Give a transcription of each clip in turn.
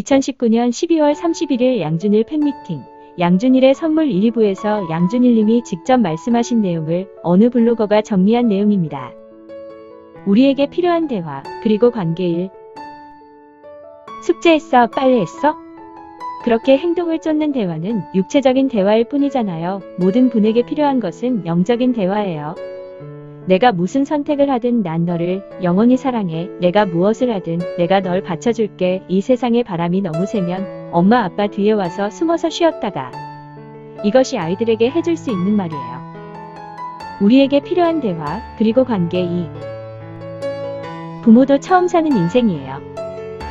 2019년 12월 31일 양준일 팬미팅, 양준일의 선물 1위부에서 양준일님이 직접 말씀하신 내용을 어느 블로거가 정리한 내용입니다. 우리에게 필요한 대화, 그리고 관계 1. 숙제했어? 빨리 했어? 그렇게 행동을 쫓는 대화는 육체적인 대화일 뿐이잖아요. 모든 분에게 필요한 것은 영적인 대화예요. 내가 무슨 선택을 하든 난 너를 영원히 사랑해. 내가 무엇을 하든 내가 널 받쳐줄게. 이 세상에 바람이 너무 세면 엄마 아빠 뒤에 와서 숨어서 쉬었다가. 이것이 아이들에게 해줄 수 있는 말이에요. 우리에게 필요한 대화, 그리고 관계 2. 부모도 처음 사는 인생이에요.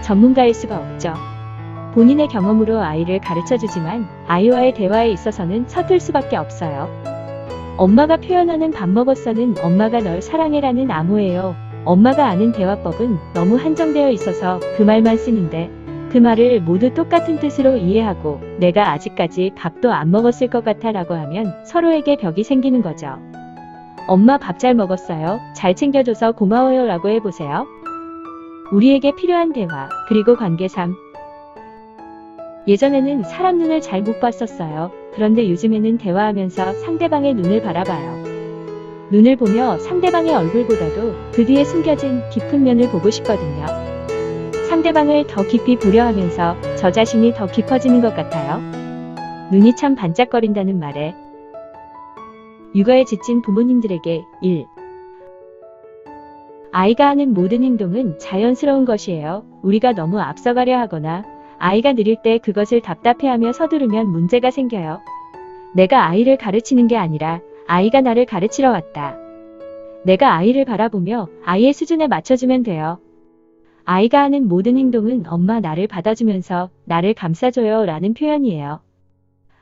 전문가일 수가 없죠. 본인의 경험으로 아이를 가르쳐주지만 아이와의 대화에 있어서는 서툴 수밖에 없어요. 엄마가 표현하는 밥 먹었어는 엄마가 널 사랑해라는 암호예요. 엄마가 아는 대화법은 너무 한정되어 있어서 그 말만 쓰는데 그 말을 모두 똑같은 뜻으로 이해하고 내가 아직까지 밥도 안 먹었을 것 같아 라고 하면 서로에게 벽이 생기는 거죠. 엄마 밥 잘 먹었어요. 잘 챙겨줘서 고마워요 라고 해보세요. 우리에게 필요한 대화, 그리고 관계 3. 예전에는 사람 눈을 잘 못 봤었어요. 그런데 요즘에는 대화하면서 상대방의 눈을 바라봐요. 눈을 보며 상대방의 얼굴보다도 그 뒤에 숨겨진 깊은 면을 보고 싶거든요. 상대방을 더 깊이 보려 하면서 저 자신이 더 깊어지는 것 같아요. 눈이 참 반짝거린다는 말에 육아에 지친 부모님들에게 1. 아이가 하는 모든 행동은 자연스러운 것이에요. 우리가 너무 앞서가려 하거나 아이가 느릴 때 그것을 답답해하며 서두르면 문제가 생겨요. 내가 아이를 가르치는 게 아니라 아이가 나를 가르치러 왔다. 내가 아이를 바라보며 아이의 수준에 맞춰주면 돼요. 아이가 하는 모든 행동은 엄마 나를 받아주면서 나를 감싸줘요 라는 표현이에요.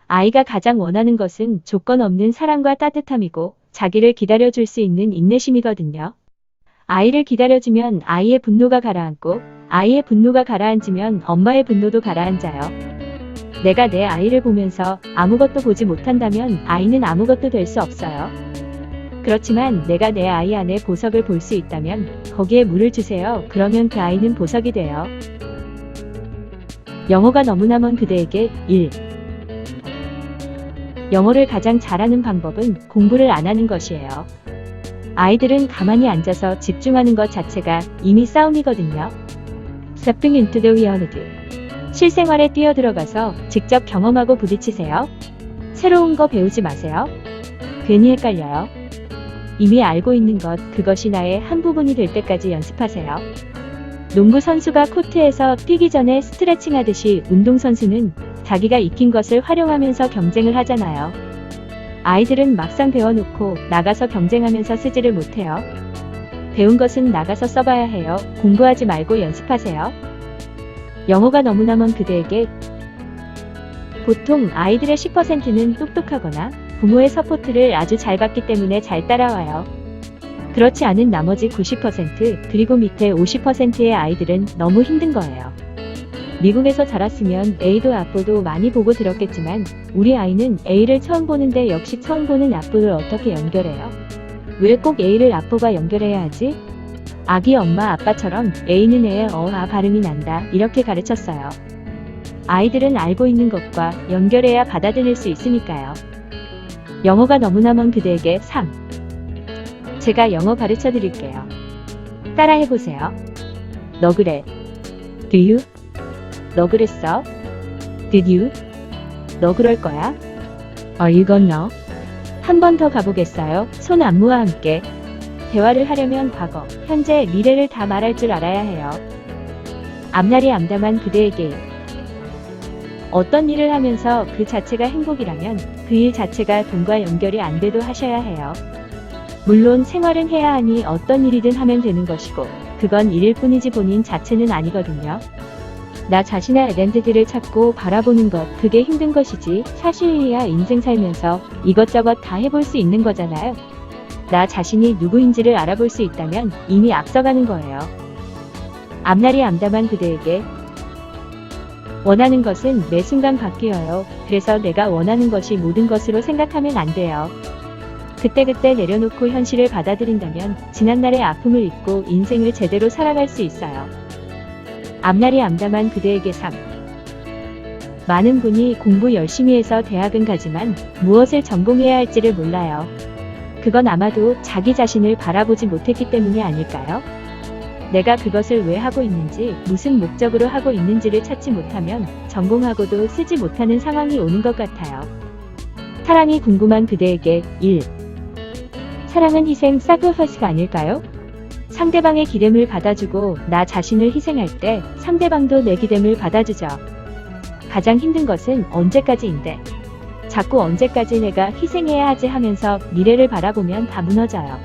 아이가 가장 원하는 것은 조건 없는 사랑과 따뜻함이고 자기를 기다려줄 수 있는 인내심이거든요. 아이를 기다려주면 아이의 분노가 가라앉고 아이의 분노가 가라앉으면 엄마의 분노도 가라앉아요. 내가 내 아이를 보면서 아무것도 보지 못한다면 아이는 아무것도 될 수 없어요. 그렇지만 내가 내 아이 안에 보석을 볼 수 있다면 거기에 물을 주세요. 그러면 그 아이는 보석이 돼요. 영어가 너무나 먼 그대에게 1. 영어를 가장 잘하는 방법은 공부를 안 하는 것이에요. 아이들은 가만히 앉아서 집중하는 것 자체가 이미 싸움이거든요. Stepping into the reality. 실생활에 뛰어들어가서 직접 경험하고 부딪히세요. 새로운 거 배우지 마세요. 괜히 헷갈려요. 이미 알고 있는 것, 그것이 나의 한 부분이 될 때까지 연습하세요. 농구 선수가 코트에서 뛰기 전에 스트레칭 하듯이 운동선수는 자기가 익힌 것을 활용하면서 경쟁을 하잖아요. 아이들은 막상 배워놓고 나가서 경쟁하면서 쓰지를 못해요. 배운 것은 나가서 써봐야 해요. 공부하지 말고 연습하세요. 영어가 너무나 먼 그대에게 보통 아이들의 10%는 똑똑하거나 부모의 서포트를 아주 잘 받기 때문에 잘 따라와요. 그렇지 않은 나머지 90% 그리고 밑에 50%의 아이들은 너무 힘든 거예요. 미국에서 자랐으면 A도 아뽀도 많이 보고 들었겠지만 우리 아이는 A를 처음 보는데 역시 처음 보는 아뽀를 어떻게 연결해요? 왜 꼭 A를 아뽀가 연결해야 하지? 아기 엄마 아빠처럼 A는 애의 아 발음이 난다 이렇게 가르쳤어요. 아이들은 알고 있는 것과 연결해야 받아들일 수 있으니까요. 영어가 너무나 먼 그대에게 3. 제가 영어 가르쳐 드릴게요. 따라해보세요. 너 그래. Do you? 너 그랬어? Did you? 너 그럴 거야? Are you gonna? 한 번 더 가보겠어요? 손 안무와 함께. 대화를 하려면 과거, 현재, 미래를 다 말할 줄 알아야 해요. 앞날이 암담한 그대에게 어떤 일을 하면서 그 자체가 행복이라면 그 일 자체가 돈과 연결이 안 돼도 하셔야 해요. 물론 생활은 해야 하니 어떤 일이든 하면 되는 것이고 그건 일일 뿐이지 본인 자체는 아니거든요. 나 자신의 아이덴티티를 찾고 바라보는 것, 그게 힘든 것이지 사실이야 인생 살면서 이것저것 다 해볼 수 있는 거잖아요. 나 자신이 누구인지를 알아볼 수 있다면 이미 앞서가는 거예요. 앞날이 암담한 그대에게 원하는 것은 매 순간 바뀌어요. 그래서 내가 원하는 것이 모든 것으로 생각하면 안 돼요. 그때그때 내려놓고 현실을 받아들인다면 지난날의 아픔을 잊고 인생을 제대로 살아갈 수 있어요. 앞날이 암담한 그대에게 3. 많은 분이 공부 열심히 해서 대학은 가지만 무엇을 전공해야 할지를 몰라요. 그건 아마도 자기 자신을 바라보지 못했기 때문이 아닐까요? 내가 그것을 왜 하고 있는지, 무슨 목적으로 하고 있는지를 찾지 못하면 전공하고도 쓰지 못하는 상황이 오는 것 같아요. 사랑이 궁금한 그대에게 1. 사랑은 희생, sacrifice가 아닐까요? 상대방의 기댐을 받아주고 나 자신을 희생할 때 상대방도 내 기댐을 받아주죠. 가장 힘든 것은 언제까지인데, 자꾸 언제까지 내가 희생해야 하지 하면서 미래를 바라보면 다 무너져요.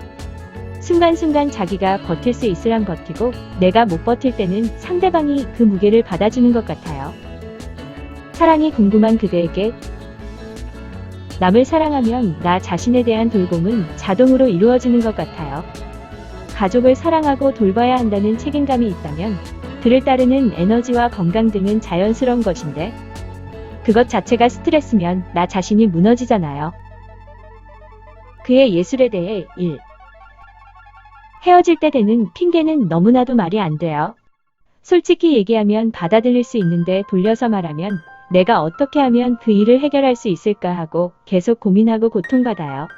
순간순간 자기가 버틸 수 있으란 버티고 내가 못 버틸 때는 상대방이 그 무게를 받아주는 것 같아요. 사랑이 궁금한 그대에게 남을 사랑하면 나 자신에 대한 돌봄은 자동으로 이루어지는 것 같아요. 가족을 사랑하고 돌봐야 한다는 책임감이 있다면 그를 따르는 에너지와 건강 등은 자연스러운 것인데 그것 자체가 스트레스면 나 자신이 무너지잖아요. 그의 예술에 대해 1. 헤어질 때 대는 핑계는 너무나도 말이 안 돼요. 솔직히 얘기하면 받아들일 수 있는데 돌려서 말하면 내가 어떻게 하면 그 일을 해결할 수 있을까 하고 계속 고민하고 고통받아요.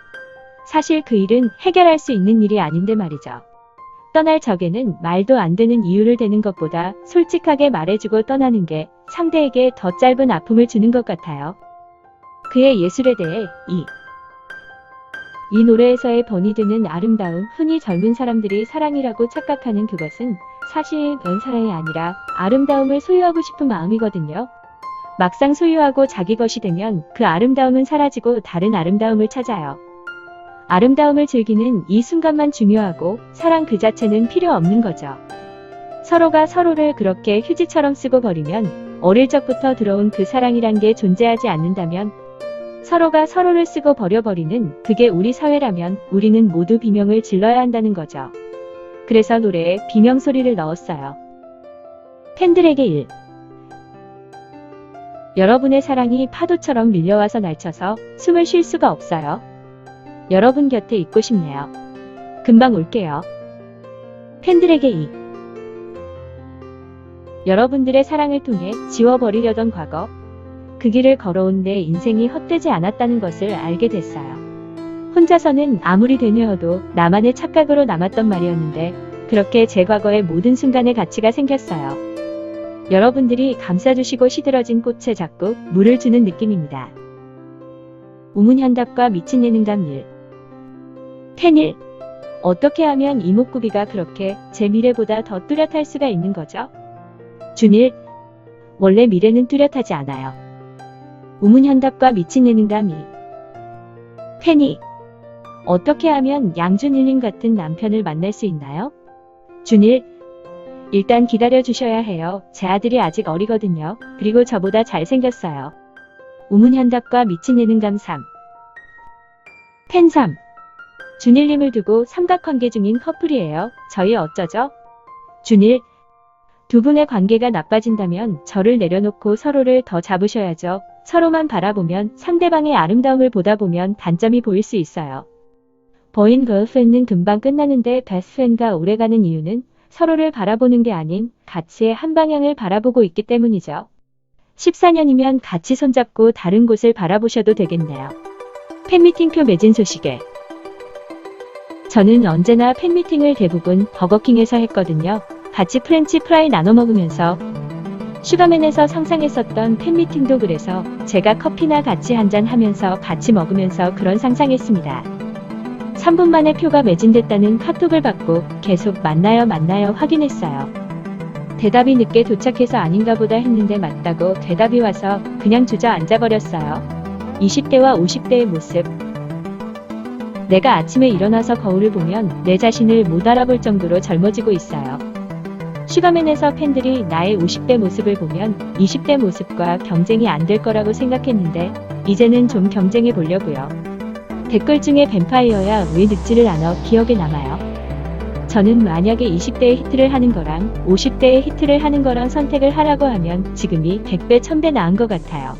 사실 그 일은 해결할 수 있는 일이 아닌데 말이죠. 떠날 적에는 말도 안 되는 이유를 대는 것보다 솔직하게 말해주고 떠나는 게 상대에게 더 짧은 아픔을 주는 것 같아요. 그의 예술에 대해 2. 이 노래에서의 번이 드는 아름다움, 흔히 젊은 사람들이 사랑이라고 착각하는 그것은 사실 사랑이 아니라 아름다움을 소유하고 싶은 마음이거든요. 막상 소유하고 자기 것이 되면 그 아름다움은 사라지고 다른 아름다움을 찾아요. 아름다움을 즐기는 이 순간만 중요하고 사랑 그 자체는 필요 없는 거죠. 서로가 서로를 그렇게 휴지처럼 쓰고 버리면 어릴 적부터 들어온 그 사랑이란 게 존재하지 않는다면 서로가 서로를 쓰고 버려버리는 그게 우리 사회라면 우리는 모두 비명을 질러야 한다는 거죠. 그래서 노래에 비명 소리를 넣었어요. 팬들에게 1. 여러분의 사랑이 파도처럼 밀려와서 날쳐서 숨을 쉴 수가 없어요. 여러분 곁에 있고 싶네요. 금방 올게요. 팬들에게 2. 여러분들의 사랑을 통해 지워버리려던 과거, 그 길을 걸어온 내 인생이 헛되지 않았다는 것을 알게 됐어요. 혼자서는 아무리 되뇌어도 나만의 착각으로 남았던 말이었는데 그렇게 제 과거의 모든 순간에 가치가 생겼어요. 여러분들이 감싸주시고 시들어진 꽃에 자꾸 물을 주는 느낌입니다. 우문현답과 미친 예능감 1. 팬 1. 어떻게 하면 이목구비가 그렇게 제 미래보다 더 뚜렷할 수가 있는 거죠? 준 1. 원래 미래는 뚜렷하지 않아요. 우문현답과 미친 예능감 2. 팬이 어떻게 하면 양준일님 같은 남편을 만날 수 있나요? 준일 일단 기다려주셔야 해요. 제 아들이 아직 어리거든요. 그리고 저보다 잘생겼어요. 우문현답과 미친 예능감 3. 팬 3. 준일님을 두고 삼각관계 중인 커플이에요. 저희 어쩌죠? 준일 두 분의 관계가 나빠진다면 저를 내려놓고 서로를 더 잡으셔야죠. 서로만 바라보면 상대방의 아름다움을 보다 보면 단점이 보일 수 있어요. 버인 걸프렌드는 금방 끝나는데 베스트프렌드가 오래가는 이유는 서로를 바라보는 게 아닌 가치의 한 방향을 바라보고 있기 때문이죠. 14년이면 같이 손잡고 다른 곳을 바라보셔도 되겠네요. 팬미팅표 매진 소식에 저는 언제나 팬미팅을 대부분 버거킹에서 했거든요. 같이 프렌치 프라이 나눠 먹으면서 슈가맨에서 상상했었던 팬미팅도 그래서 제가 커피나 같이 한잔 하면서 같이 먹으면서 그런 상상했습니다. 3분 만에 표가 매진됐다는 카톡을 받고 계속 만나요 확인했어요. 대답이 늦게 도착해서 아닌가 보다 했는데 맞다고 대답이 와서 그냥 주저앉아버렸어요. 20대와 50대의 모습. 내가 아침에 일어나서 거울을 보면 내 자신을 못 알아볼 정도로 젊어지고 있어요. 슈가맨에서 팬들이 나의 50대 모습을 보면 20대 모습과 경쟁이 안 될 거라고 생각했는데 이제는 좀 경쟁해 보려고요. 댓글 중에 뱀파이어야 왜 늙지를 않아 기억에 남아요. 저는 만약에 20대에 히트를 하는 거랑 50대에 히트를 하는 거랑 선택을 하라고 하면 지금이 100배 1000배 나은 것 같아요.